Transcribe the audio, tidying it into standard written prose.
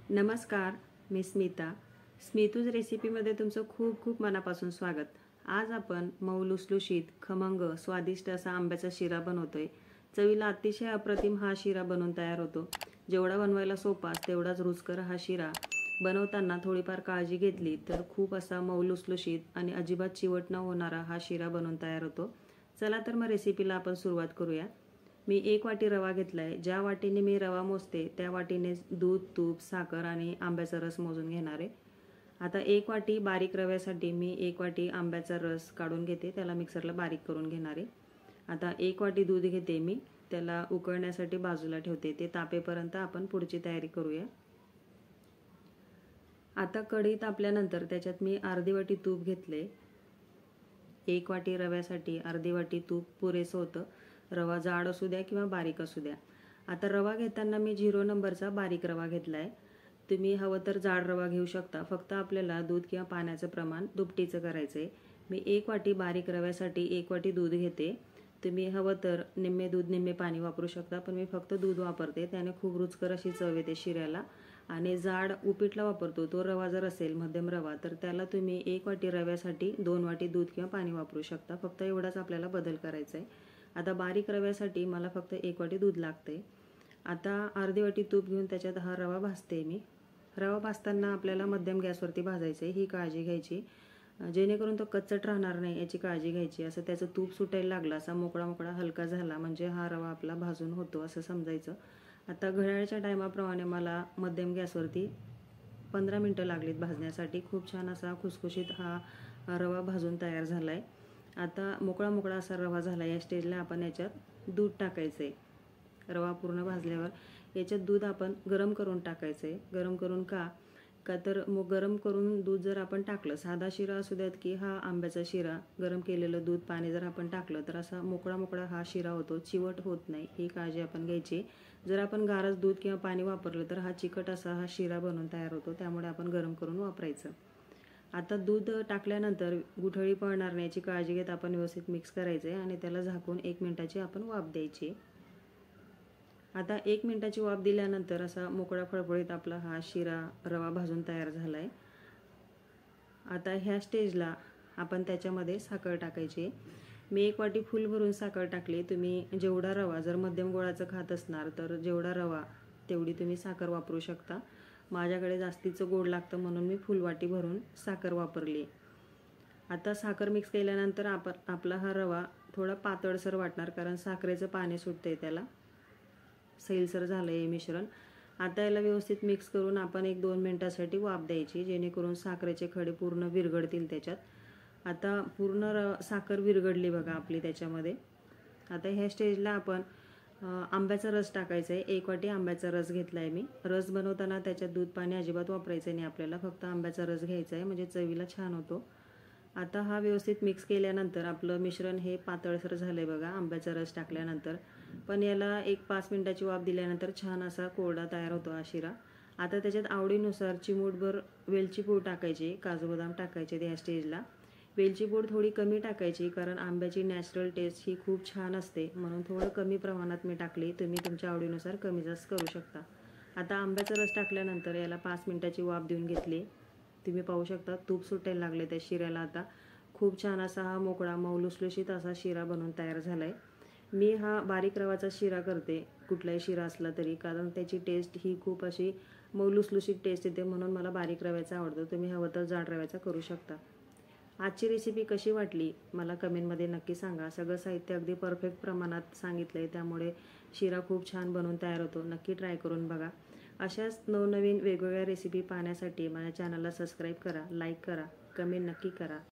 नमस्कार, मी स्मिता. स्मितूज रेसिपीमध्ये तुमचं खूप खूप मनापासून स्वागत. आज आपण मऊ लुसलुशीत, खमंग, स्वादिष्ट असा आंब्याचा शिरा बनवतोय. चवीला अतिशय अप्रतिम हा शिरा बनवून तयार होतो. जेवढा बनवायला सोपा तेवढाच रुचकर हा शिरा. बनवताना थोडीफार काळजी घेतली तर खूप असा मऊ लुसलुशीत आणि अजिबात चिवट न होणारा हा शिरा बनवून तयार होतो. चला तर मग रेसिपीला आपण सुरुवात करूया. मी 1 वाटी रवा घेतला आहे. ज्या वाटीने मी रवा मोजते त्या वाटीने दूध, तूप, साखर आणि आंब्याचा रस मोजून घेणार आहे. आता 1 वाटी बारीक रव्यासाठी मी 1 वाटी आंब्याचा रस काढून घेते, त्याला मिक्सरला बारीक करून घेणार आहे. आता 1 वाटी दूध घेते मी, त्याला उकळण्यासाठी बाजूला ठेवते. ते तापेपर्यंत आपण पुढची तयारी करूया. आता कढई तापल्यानंतर त्याच्यात मी अर्धी वाटी तूप घेतले. 1 वाटी रव्यासाठी अर्धी वाटी तूप पुरेसं होतं. रवा जाड असू द्या किंवा बारीक असू द्या. आता रवा घेताना मी 0 नंबरचा बारीक रवा घेतला आहे. तुम्ही हवं तर जाड रवा घेऊ शकता. फक्त आपल्याला दूध किंवा पाण्याचं प्रमाण दुपटीचं करायचं आहे. मी 1 वाटी बारीक रव्यासाठी 1 वाटी दूध घेते. तुम्ही हवं तर निम्मे दूध निम्मे पाणी वापरू शकता, पण मी फक्त दूध वापरते. त्याने खूप रुचकर अशी चव येते शिऱ्याला. आणि जाड उपीटला वापरतो तो रवा जर असेल मध्यम रवा, तर त्याला तुम्ही 1 वाटी रव्यासाठी 2 वाटी दूध किंवा पाणी वापरू शकता. फक्त एवढाच आपल्याला बदल करायचा आहे. आता बारीक रव्यासाठी मला फक्त 1 वाटी दूध लागते. आता अर्धी वाटी तूप घेऊन त्याच्यात हा रवा भाजते मी. रवा भाजताना आपल्याला मध्यम गॅसवरती भाजायचं आहे, ही काळजी घ्यायची. जेणेकरून तो कच्चट राहणार नाही याची काळजी घ्यायची. असं त्याचं तूप सुटायला लागला, असा मोकळा मोकळा हलका झाला म्हणजे हा रवा आपला भाजून होतो असं समजायचं. आता घड्याळाच्या टायमाप्रमाणे मला मध्यम गॅसवरती 15 मिनटं लागलीत भाजण्यासाठी. खूप छान असा खुसखुशीत हा रवा भाजून तयार झाला आहे. आता मोकळा मोकळा असा रवा झाला. या स्टेजला आपण याच्यात दूध टाकायचं आहे. रवा पूर्ण भाजल्यावर याच्यात दूध आपण गरम करून टाकायचं आहे. गरम करून का तर मग गरम करून दूध जर आपण टाकलं, साधा शिरा असू द्यात की हा आंब्याचा शिरा, गरम केलेलं दूध पाणी जर आपण टाकलं तर असा मोकळा मोकळा हा शिरा होतो, चिवट होत नाही. ही काळजी आपण घ्यायची. जर आपण गारच दूध किंवा पाणी वापरलं तर हा चिकट असा हा शिरा बनून तयार होतो. त्यामुळे आपण गरम करून वापरायचं. आता दूध टाकल्यानंतर गुठळी पडणार नाही याची काळजी घेत आपण व्यवस्थित मिक्स करायचं आहे आणि त्याला झाकून 1 मिनिटाची आपण वाफ द्यायची. आता 1 मिनिटाची वाफ दिल्यानंतर असा मोकळा फळफळीत आपला हा शिरा रवा भाजून तयार झाला आहे. आता ह्या स्टेजला आपण त्याच्यामध्ये साखर टाकायची. मी 1 वाटी फुल भरून साखर टाकली. तुम्ही जेवढा रवा जर मध्यम गोडाचं खात असणार तर जेवढा रवा तेवढी तुम्ही साखर वापरू शकता. माझ्याकडे जास्तीचं गोड लागतं म्हणून मी फुल वाटी भरून साखर वापरली. आता साखर मिक्स केल्यानंतर आपला हा रवा थोडा पातळसर वाटणार, कारण साखरेचं पाणी सुटते त्याला. सैलसर झालं आहे मिश्रण. आता याला व्यवस्थित मिक्स करून आपण 1-2 मिनिटासाठी वाफ द्यायची, जेणेकरून साखरेचे खडे पूर्ण विरघळतील त्याच्यात. आता पूर्ण साखर विरघळली बघा आपली त्याच्यामध्ये. आता ह्या स्टेजला आपण आंब्याचा रस टाकायचा आहे. 1 वाटी आंब्याचा रस घेतला आहे मी. रस बनवताना त्याच्यात दूध पाणी अजिबात वापरायचं नाही आपल्याला, फक्त आंब्याचा रस घ्यायचा आहे म्हणजे चवीला छान होतो. आता हा व्यवस्थित मिक्स केल्यानंतर आपलं मिश्रण हे पातळसर झालं आहे बघा आंब्याचा रस टाकल्यानंतर. पण याला 5 मिनिटाची वाफ दिल्यानंतर छान असा कोरडा तयार होतो हा शिरा. आता त्याच्यात आवडीनुसार चिमूटभर वेलची पूड टाकायची, काजू बदाम टाकायचे या स्टेजला. वेलची पूड थोडी कमी टाकायची, कारण आंब्याची नॅचरल टेस्ट ही खूप छान असते म्हणून थोडं कमी प्रमाणात मी टाकली. तुम्ही तुमच्या आवडीनुसार कमी जास्त करू शकता. आता आंब्याचा रस टाकल्यानंतर याला 5 मिनिटाची वाफ देऊन घेतली. तुम्ही पाहू शकता तूप सुटायला लागले त्या शिऱ्याला. आता खूप छान असा हा मोकळा मऊ लुसलुशीत असा शिरा बनवून तयार झाला आहे. मी हा बारीक रवाचा शिरा करते कुठलाही शिरा असला तरी, कारण त्याची टेस्ट ही खूप अशी मऊ लुसलुशीत टेस्ट येते म्हणून मला बारीक रव्याचा आवडतो. तुम्ही हवं तर जाड रव्याचा करू शकता. आजची रेसिपी कशी वाटली मला कमेंटमध्ये नक्की सांगा. सगळं साहित्य अगदी परफेक्ट प्रमाणात सांगितलं आहे, त्यामुळे शिरा खूप छान बनवून तयार होतो. नक्की ट्राय करून बघा. अशाच नवनवीन वेगवेगळ्या रेसिपी पाहण्यासाठी माझ्या चॅनलला सबस्क्राईब करा, लाईक करा, कमेंट नक्की करा.